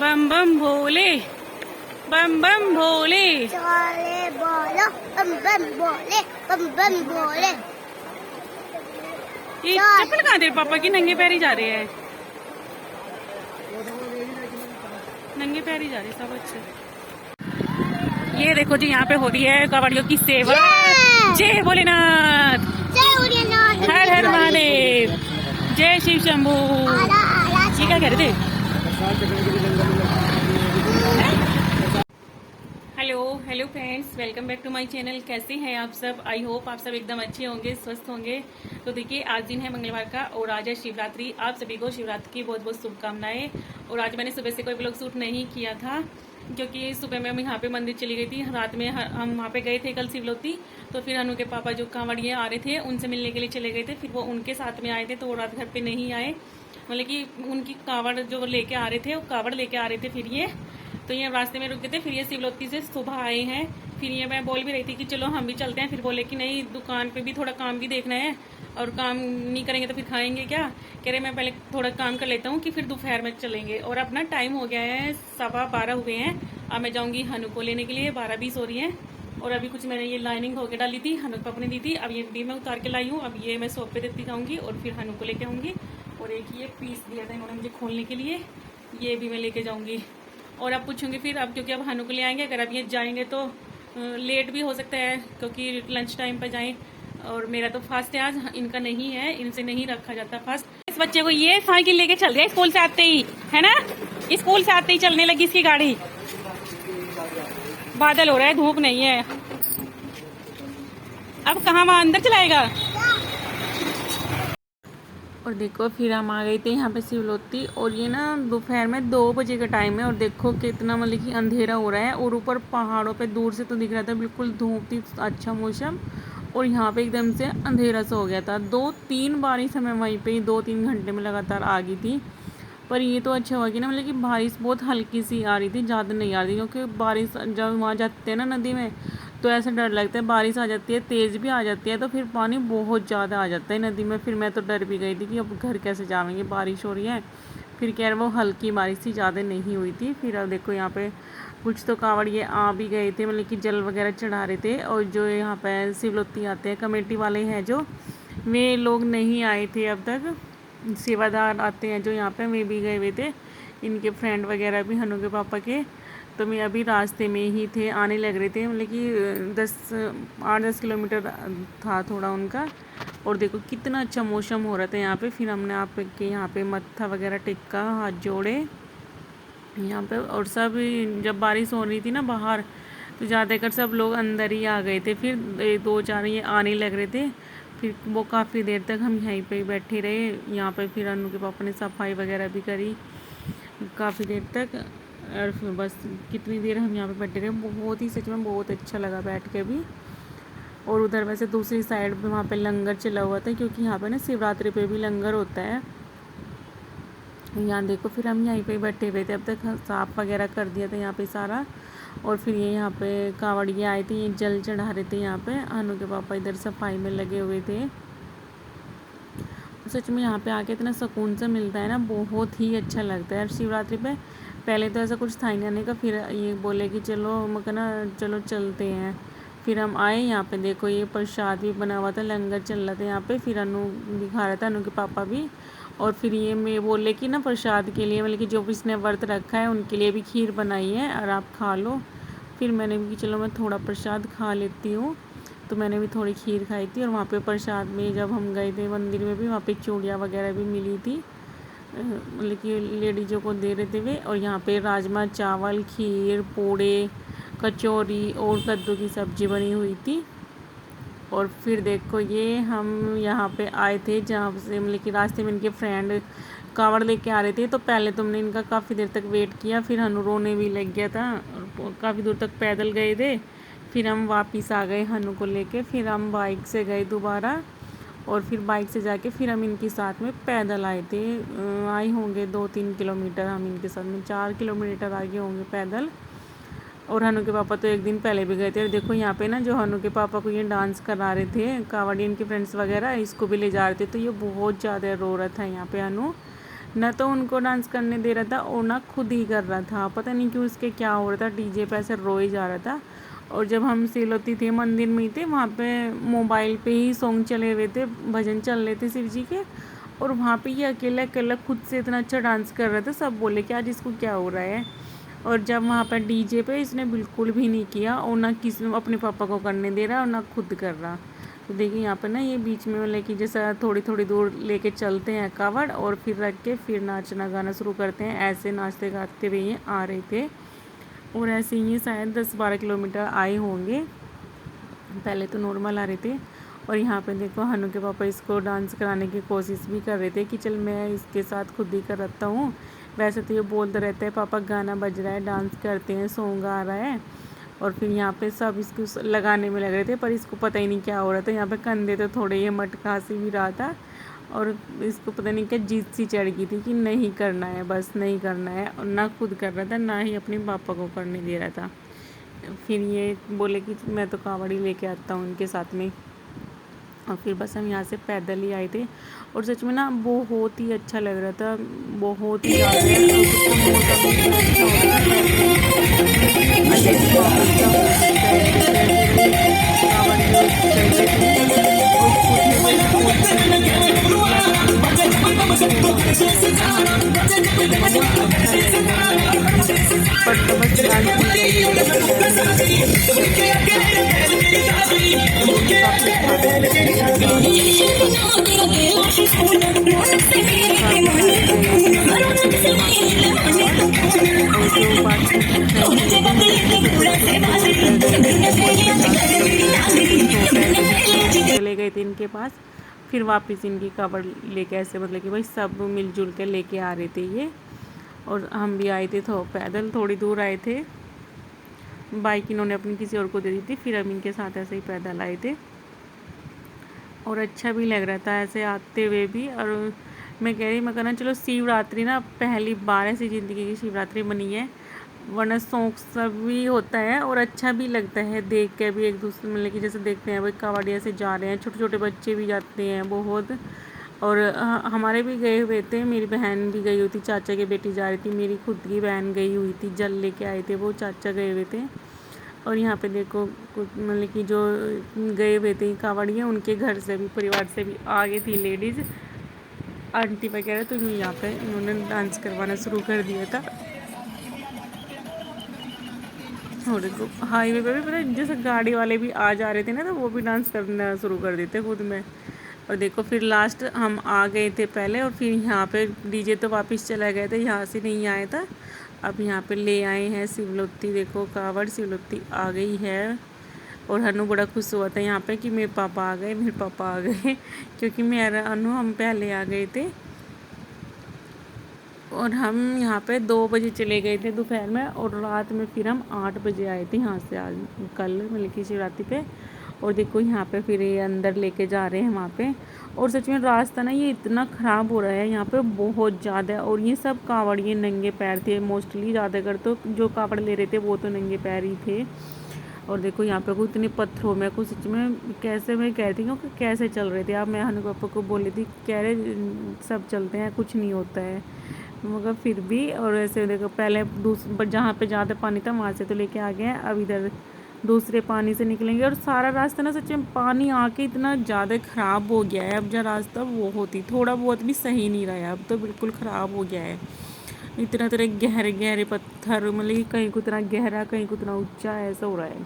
बम बम भोले, बम बम भोले। चले बोलो बम बम बोले, बम बम बोले। ये चप्पल कहाँ दे पापा की? नंगे पैर ही जा रहे हैं, नंगे पैर ही जा रहे हैं सब। अच्छा ये देखो जी, यहाँ पे हो रही है कावड़ियों की सेवा। जय भोलेनाथ, जय भोलेनाथ, हर हर महादेव, जय शिव शंभू। ये क्या कह रहे थे? Hello hello friends, welcome back to my channel. कैसे हैं आप सब? आई होप आप सब एकदम अच्छे होंगे, स्वस्थ होंगे। तो देखिए, आज दिन है मंगलवार का और आज है शिवरात्रि। आप सभी को शिवरात्रि की बहुत बहुत शुभकामनाएं। और आज मैंने सुबह से कोई व्लॉग शूट नहीं किया था क्योंकि सुबह में हम यहाँ पे मंदिर चली गई थी। रात में हम वहाँ पे गए थे कल शिवलोती। तो फिर हनु के पापा जो कांवड़िए आ रहे थे उनसे मिलने के लिए चले गए थे। फिर वो उनके साथ में आए थे तो वो रात घर पे नहीं आए, मतलब कि उनकी कांवड़ जो लेके आ रहे थे वो कांवड़ लेके आ रहे थे। फिर ये तो ये रास्ते में रुके थे। फिर ये शिवलोती से सुबह आए हैं। फिर ये मैं बोल भी रही थी कि चलो हम भी चलते हैं। फिर बोले कि नहीं, दुकान पे भी थोड़ा काम भी देखना है और काम नहीं करेंगे तो फिर खाएंगे क्या। कह रहे मैं पहले थोड़ा काम कर लेता हूँ कि फिर दोपहर में चलेंगे। और अपना टाइम हो गया है, 12:15 हुए हैं। अब मैं जाऊँगी हनु को लेने के लिए, 12:20 हो रही है। और अभी कुछ मैंने ये लाइनिंग धो के डाली थी, हनु पापा ने दी थी। अब ये भी मैं उतार के लाई हूँ। अब ये मैं शॉप पे देती जाऊँगी और फिर हनु को लेके आऊँगी। और एक ये पीस दिया था इन्होंने मुझे खोलने के लिए, ये भी मैं लेके जाऊँगी। और अब पूछूंगी फिर, अब क्योंकि अब हनु को ले आएंगे, अगर अब ये जाएंगे तो लेट भी हो सकता है क्योंकि लंच टाइम पर जाएं। और मेरा तो फास्ट है आज, इनका नहीं है, इनसे नहीं रखा जाता फास्ट। इस बच्चे को ये साइकिल लेके चल गया स्कूल से आते ही, है ना? स्कूल से आते ही चलने लगी इसकी गाड़ी। बादल हो रहा है, धूप नहीं है। अब कहाँ, वहां अंदर चलाएगा। और देखो फिर हम आ गए थे यहाँ पे शिवलोती। और ये ना दोपहर में 2 बजे का टाइम है। और देखो कितना मतलब कि अंधेरा हो रहा है। और ऊपर पहाड़ों पे दूर से तो दिख रहा था बिल्कुल धूप थी, अच्छा मौसम। और यहाँ पे एकदम से अंधेरा सा हो गया था। 2-3 बारिश हमें वहीं पे 2-3 घंटे में लगातार आ गई थी। पर ये तो अच्छा हुआ कि ना, मतलब कि बारिश बहुत हल्की सी आ रही थी, ज़्यादा नहीं आ रही थी। क्योंकि बारिश जब वहाँ जाते हैं ना नदी में तो ऐसा डर लगता है, बारिश आ जाती है, तेज़ भी आ जाती है तो फिर पानी बहुत ज़्यादा आ जाता है नदी में। फिर मैं तो डर भी गई थी कि अब घर कैसे जाएंगे, बारिश हो रही है। फिर कह रहे वो हल्की बारिश थी, ज़्यादा नहीं हुई थी। फिर अब देखो यहाँ पे कुछ तो कांवड़िए आ भी गए थे, मतलब कि जल वगैरह चढ़ा रहे थे। और जो यहाँ पे शिवलोती आते हैं कमेटी वाले हैं जो, वे लोग नहीं आए थे अब तक। सेवादार आते हैं जो यहाँ पे, वे भी गए हुए थे, इनके फ्रेंड वगैरह भी हनु के पापा के। तो मैं अभी रास्ते में ही थे, आने लग रहे थे, मतलब कि 8-10 किलोमीटर था थोड़ा उनका। और देखो कितना अच्छा मौसम हो रहा था यहाँ पे। फिर हमने आप के यहाँ पे मत्था वगैरह टेका, हाथ जोड़े यहाँ पे। और सब जब बारिश हो रही थी ना बाहर, तो ज़्यादातर सब लोग अंदर ही आ गए थे। फिर 2-4 ये आने लग रहे थे। फिर वो काफ़ी देर तक हम यहीं पे बैठे रहे यहाँ पे। फिर अनु के पापा ने सफाई वगैरह भी करी काफ़ी देर तक। और फिर बस कितनी देर हम यहाँ पे बैठे रहे, बहुत ही सच में बहुत अच्छा लगा बैठ के भी। और उधर वैसे दूसरी साइड पे वहाँ पे लंगर चला हुआ था, क्योंकि यहाँ पे ना शिवरात्रि पे भी लंगर होता है। यहाँ देखो फिर हम यहीं पे बैठे हुए थे, अब तक साफ़ वगैरह कर दिया था यहाँ पे सारा। और फिर ये यहाँ पे कांवड़िए आए थे, ये जल चढ़ा रहे थे यहाँ पे। अनु के पापा इधर सफाई में लगे हुए थे। सच में यहाँ पे आके इतना सुकून सा मिलता है ना, बहुत ही अच्छा लगता है शिवरात्रि पे। पहले तो ऐसा कुछ था ही नहीं आने का, फिर ये बोले कि चलो मकना चलो चलते हैं। फिर हम आए यहाँ पे, देखो ये प्रसाद भी बना हुआ था, लंगर चल रहा था यहाँ पे। फिर अनु दिखा रहा था, अनु के पापा भी। और फिर ये मैं बोले कि ना प्रसाद के लिए, मतलब कि जो भी इसने व्रत रखा है उनके लिए भी खीर बनाई है और आप खा लो। फिर मैंने भी चलो मैं थोड़ा प्रसाद खा लेती हूँ, तो मैंने भी थोड़ी खीर खाई थी। और वहाँ पे प्रसाद में जब हम गए थे मंदिर में भी, वहाँ पे चूड़ियाँ वगैरह भी मिली थी, मतलब कि लेडीज़ों को दे रहे थे वे। और यहाँ पे राजमा चावल, खीर, पूड़े, कचौरी और कद्दू की सब्ज़ी बनी हुई थी। और फिर देखो ये हम यहाँ पे आए थे जहाँ से, मतलब कि रास्ते में इनके फ्रेंड कावड़ लेके आ रहे थे। तो पहले तुमने इनका काफ़ी देर तक वेट किया, फिर हनु रोने भी लग गया था और काफ़ी दूर तक पैदल गए थे। फिर हम वापस आ गए हनु को लेके। फिर हम बाइक से गए दोबारा, और फिर बाइक से जाके फिर हम इनके साथ में पैदल आए थे। आए होंगे 2-3 किलोमीटर, हम इनके साथ में 4 किलोमीटर आगे होंगे पैदल। और हनु के पापा तो एक दिन पहले भी गए थे। और देखो यहाँ पे ना जो हनु के पापा को ये डांस करा रहे थे कांवड़ियन के फ्रेंड्स वगैरह, इसको भी ले जा रहे थे। तो ये बहुत ज़्यादा रो रहा था यहाँ पे हनु, ना तो उनको डांस करने दे रहा था और ना खुद ही कर रहा था। पता नहीं क्यों उसके क्या हो रहा था, डीजे पे ऐसे रोए जा रहा था। और जब हम सिलोती थे मंदिर में ही थे, वहाँ पे मोबाइल पे ही सॉन्ग चले हुए थे, भजन चल रहे थे शिव जी के। और वहाँ पे ये अकेला अकेला खुद से इतना अच्छा डांस कर रहा था, सब बोले कि आज इसको क्या हो रहा है। और जब वहाँ पर डीजे पे इसने बिल्कुल भी नहीं किया, और ना किसी अपने पापा को करने दे रहा और ना खुद कर रहा। तो देखिए यहाँ पर ना ये बीच में लेके जैसा थोड़ी थोड़ी दूर लेके चलते हैं कावड़, और फिर रख के फिर नाचना गाना शुरू करते हैं। ऐसे नाचते गाते हुए ये आ रहे थे, और ऐसे ही शायद 10-12 किलोमीटर आए होंगे। पहले तो नॉर्मल आ रहे थे। और यहाँ पे देखो हनु के पापा इसको डांस कराने की कोशिश भी कर रहे थे कि चल मैं इसके साथ खुद ही कराता हूँ। वैसे तो ये बोलते रहते हैं पापा गाना बज रहा है, डांस करते हैं, सॉन्ग आ रहा है। और फिर यहाँ पे सब इसको लगाने में लग रहे थे, पर इसको पता ही नहीं क्या हो रहा था। यहाँ पे कंधे तो थोड़े ये मटका सी भी रहा था, और इसको पता नहीं क्या जीत सी चढ़ गई थी कि नहीं करना है, बस नहीं करना है। और ना खुद कर रहा था, ना ही अपने पापा को करने दे रहा था। फिर ये बोले कि मैं तो कावड़ी लेके आता हूँ उनके साथ में। और फिर बस हम यहाँ से पैदल ही आए थे, और सच में ना बहुत ही अच्छा लग रहा था, बहुत ही ज़्यादा। और कितना मौसम भी इतना अच्छा हो रहा था, अलग ही माहौल सा हो सकता है। जैसे ऐसे कावड़ जो चल रहे थे, और खुद में वही फूल खिल रहे थे, मतलब कि अच्छा लग रहा है। पर तो बस डांस नहीं चाहिए होता था पैर में, जैसे कि चल रहे थे काफ़ी खाने लगे थे डांस करके खाने लगे थे वहाँ पे। और काफ़ी सारे गए थे हम फिर वहाँ पे लिए कावड़। और जो बाकी फ्रेंड्स लोग हैं मतलब कि जैसे कुछ कुछ लोग गए थे थे, कोई 50 किलोमीटर गए थे, तो पैदल ही चले गए थे इनके पास। फिर वापस इनकी कावड़ लेके ऐसे मतलब कि भाई सब मिलजुल के लेके आ रहे थे ये। और हम भी आए थे तो पैदल थोड़ी दूर आए थे, बाइक इन्होंने अपनी किसी और को दे दी थी, फिर हम इनके साथ ऐसे ही पैदल आए थे। और अच्छा भी लग रहा था ऐसे आते हुए भी। और मैं कह रही मैं कहना चलो शिवरात्रि ना पहली बार ऐसी ज़िंदगी की शिवरात्रि बनी है, वरना शौक सब भी होता है और अच्छा भी लगता है देख के भी। एक दूसरे मतलब कि जैसे देखते हैं भाई कावड़िया से जा रहे हैं, छोटे छोटे बच्चे भी जाते हैं बहुत। और हमारे भी गए हुए थे, मेरी बहन भी गई हुई थी, चाचा की बेटी जा रही थी, मेरी खुद की बहन गई हुई थी, जल लेके आए थे वो, चाचा गए हुए थे। और यहाँ पे देखो कुछ मतलब कि जो गए हुए थे कावड़िया, उनके घर से भी परिवार से भी आ गई थी लेडीज़ आंटी वगैरह, तो यहाँ पे इन्होंने डांस करवाना शुरू कर दिया था। और देखो हाईवे पे भी पता है जैसे गाड़ी वाले भी आ जा रहे थे ना, तो वो भी डांस करना शुरू कर देते खुद में। और देखो फिर लास्ट हम आ गए थे पहले, और फिर यहाँ पे डीजे तो वापस चला गया था, यहाँ से नहीं आया था। अब यहाँ पे ले आए हैं शिवलोत्ती, देखो कावड़ शिवलोत्ती आ गई है। और हनु बड़ा खुश हुआ था यहाँ पे कि मेरे पापा आ गए, मेरे पापा आ गए क्योंकि मेरा अनु हम पहले आ गए थे। और हम यहाँ पे 2 बजे चले गए थे दोपहर में, और रात में फिर हम 8 बजे आए थे यहाँ से आज कल मतलब कि शिवरात्रि पे। और देखो यहाँ पे फिर ये अंदर लेके जा रहे हैं वहाँ पे। और सच में रास्ता ना ये इतना ख़राब हो रहा है यहाँ पे बहुत ज़्यादा। और ये सब कावड़िए नंगे पैर थे मोस्टली, ज़्यादातर तो जो कावड़ ले रहे थे वो तो नंगे पैर ही थे। और देखो यहाँ पे को इतने पत्थरों में कुछ सच में कैसे, मैं कह रही हूँ कि कैसे चल रहे थे। अब मैं हनु पापा को बोली थी, कह रहे सब चलते हैं कुछ नहीं होता है, मगर फिर भी। और ऐसे देखो पहले दूसरे जहाँ पे ज़्यादा पानी था वहाँ से तो लेके आ गए हैं, अब इधर दूसरे पानी से निकलेंगे। और सारा रास्ता ना सच में पानी आके इतना ज़्यादा ख़राब हो गया है, अब जो रास्ता वो होती थोड़ा बहुत भी सही नहीं रहा है, अब तो बिल्कुल ख़राब हो गया है। इतना तरह गहरे गहरे पत्थर, मतलब कि कहीं को इतना गहरा कहीं को इतना ऊंचा, ऐसा हो रहा है।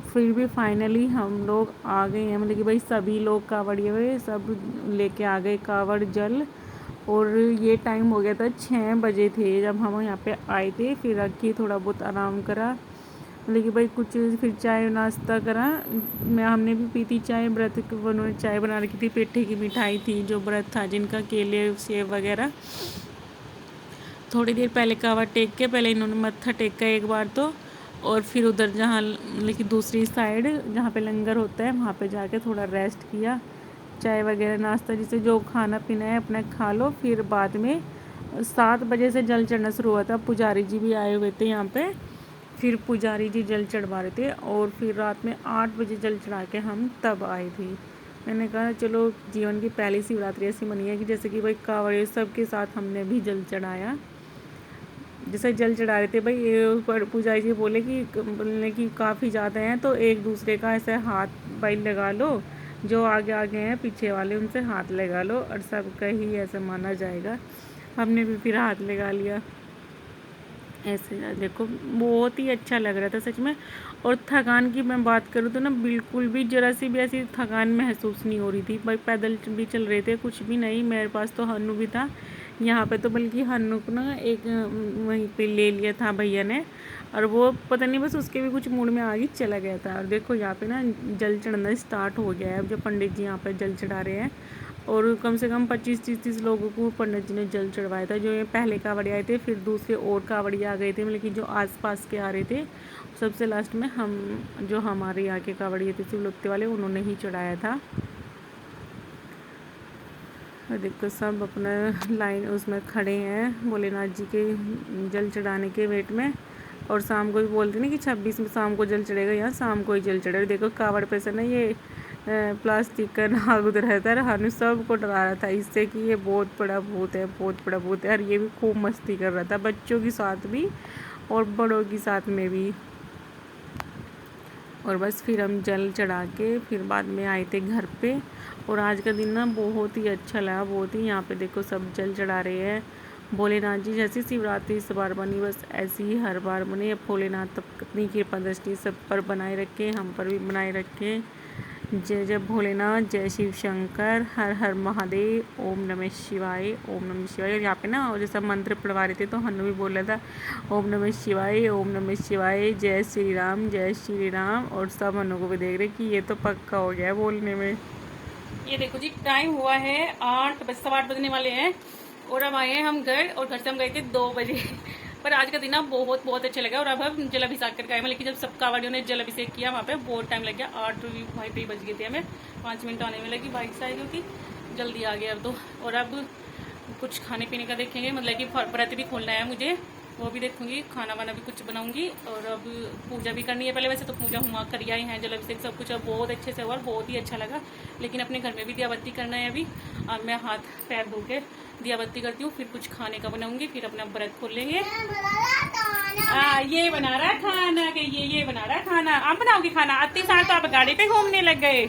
फिर भी फाइनली हम लोग आ गए हैं, मतलब कि भाई सभी लोग कावड़िए हुए सब लेके आ गए कावड़ जल। और ये टाइम हो गया था 6 बजे थे जब हम यहाँ पे आए थे। फिर रखी थोड़ा बहुत आराम करा, मतलब कि भाई कुछ फिर चाय नाश्ता करा। हमने भी पी थी चाय, व्रत उन्होंने चाय बना रखी थी, पेठे की मिठाई थी जो व्रत था जिनका, केले सेब वगैरह। थोड़ी देर पहले कावड़ टेक के पहले इन्होंने मत्था टेका एक बार तो, और फिर उधर जहाँ मतलब कि दूसरी साइड जहाँ पे लंगर होता है वहाँ पे जाके थोड़ा रेस्ट किया, चाय वगैरह नाश्ता जिसे जो खाना पीना है अपना खा लो। फिर बाद में 7 बजे से जल चढ़ना शुरू हुआ था, पुजारी जी भी आए हुए थे यहाँ पे, फिर पुजारी जी जल चढ़वा रहे थे। और फिर रात में 8 बजे जल चढ़ा के हम तब आए थे। मैंने कहा चलो जीवन की पहली शिवरात्रि ऐसी मनी है कि जैसे कि भाई कांवड़ियों सबके साथ हमने भी जल चढ़ाया। जैसे जल चढ़ा रहे थे भाई, ये पर पूजा जी बोले कि काफ़ी ज़्यादा हैं तो एक दूसरे का ऐसे हाथ भाई लगा लो, जो आगे आगे हैं पीछे वाले उनसे हाथ लगा लो और सबका ही ऐसे माना जाएगा। हमने भी फिर हाथ लगा लिया ऐसे। देखो बहुत ही अच्छा लग रहा था सच में। और थकान की मैं बात करूँ तो ना बिल्कुल भी ज़रा सी भी ऐसी थकान महसूस नहीं हो रही थी भाई। पैदल भी चल रहे थे, कुछ भी नहीं। मेरे पास तो हन्नू भी था यहाँ पे, तो बल्कि हन्नू को ना एक वहीं पे ले लिया था भैया ने, और वो पता नहीं बस उसके भी कुछ मूड में आगे चला गया था। और देखो यहाँ पे ना जल चढ़ना स्टार्ट हो गया है। अब जो पंडित जी यहाँ पे जल चढ़ा रहे हैं, और कम से कम 25-30 लोगों को पंडित जी ने जल चढ़वाया था। जो ये पहले कावड़ी आए थे, फिर दूसरे और कावड़ी आ गए थे, मतलब कि जो आसपास के आ रहे थे। सबसे लास्ट में हम, जो हमारे यहाँ के कावड़िए थे शिवलोत्ती वाले, उन्होंने ही चढ़ाया था। और देखो सब अपना लाइन उसमें खड़े हैं भोलेनाथ जी के जल चढ़ाने के वेट में। और शाम को भी बोलते ना कि 26 में शाम को जल चढ़ेगा, यहाँ शाम को ही जल चढ़ेगा। देखो कावड़ पे से ना ये प्लास्टिक का नाग उधर रहता है। हनु सबको डरा रहा था इससे कि ये बहुत बड़ा भूत है, बहुत बड़ा भूत है। और ये भी खूब मस्ती कर रहा था, बच्चों के साथ भी और बड़ों के साथ में भी। और बस फिर हम जल चढ़ा के फिर बाद में आए थे घर पे। और आज का दिन ना बहुत ही अच्छा लगा, बहुत ही। यहाँ पे देखो सब जल चढ़ा रहे हैं भोलेनाथ जी। जैसी शिवरात्रि इस बार बनी, बस ऐसी ही हर बार बने। अब भोलेनाथ तब अपनी कृपा दृष्टि सब पर बनाए रखे, हम पर भी बनाए रखे। जय जय भोलेनाथ, जय शिव शंकर, हर हर महादेव, ओम नमः शिवाय, ओम नमः शिवाय। और यहाँ पे ना और जैसा मंत्र पढ़वा रहे थे तो हनु भी बोल रहा था ओम नमः शिवाय, ओम नमः शिवाय, जय श्री राम, जय श्री राम। और सब हनु को भी देख रहे कि ये तो पक्का हो गया है बोलने में। ये देखो जी टाइम हुआ है 8 बज 8:15 बजने वाले हैं। और अब आए हैं हम घर, और घर से हम गए थे 2 बजे। पर आज का दिन ना बहुत बहुत अच्छा लगा। और अब हम जल अभिषेक करके आए, मतलब कि जब सब कावड़ियों ने जल अभिषेक किया वहाँ पे बहुत टाइम लग गया। 8 बज गए थे हमें, 5 मिनट आने में लगी बाइक से आए, क्योंकि जल्दी आ गया अब तो। और अब कुछ खाने पीने का देखेंगे, मतलब कि व्रत भी खोलना है मुझे, वो भी देखूंगी। खाना वाना भी कुछ बनाऊंगी। और अब पूजा भी करनी है। पहले वैसे तो पूजा हुआ कर आई है, जल अभिषेक सब कुछ अब बहुत अच्छे से हुआ, बहुत ही अच्छा लगा। लेकिन अपने घर में भी दिया बत्ती करना है अभी। अब मैं हाथ पैर धो के दिया बत्ती करती हूँ, फिर कुछ खाने का बनाऊंगी, फिर अपना व्रत खोल लेंगे। ये बना रहा खाना के, ये बना रहा खाना। आप बनाओगे खाना? इतनी साल तो आप गाड़ी पे घूमने लग गए।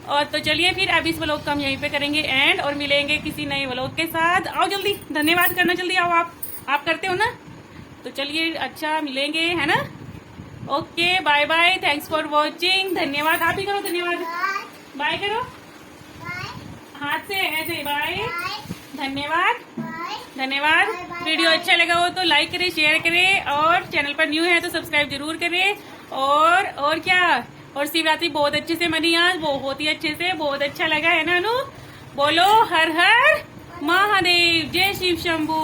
और तो चलिए फिर अब इस व्लॉग का हम यहीं पे करेंगे एंड, और मिलेंगे किसी नए व्लॉग के साथ। आओ जल्दी, धन्यवाद करना जल्दी, आओ। आप करते हो ना, तो चलिए अच्छा मिलेंगे, है ना। Okay bye bye, thanks for watching. धन्यवाद, आप ही करो धन्यवाद, बाय करो हाथ से ऐसे, बाय, धन्यवाद धन्यवाद। वीडियो अच्छा लगा हो तो लाइक करें, शेयर करें, और चैनल पर न्यू है तो सब्सक्राइब जरूर करें। और क्या, और शिवरात्रि बहुत अच्छे से मनी आज, बहुत ही अच्छे से, बहुत अच्छा लगा, है ना अनु? बोलो हर हर महादेव, जय शिव शंभू।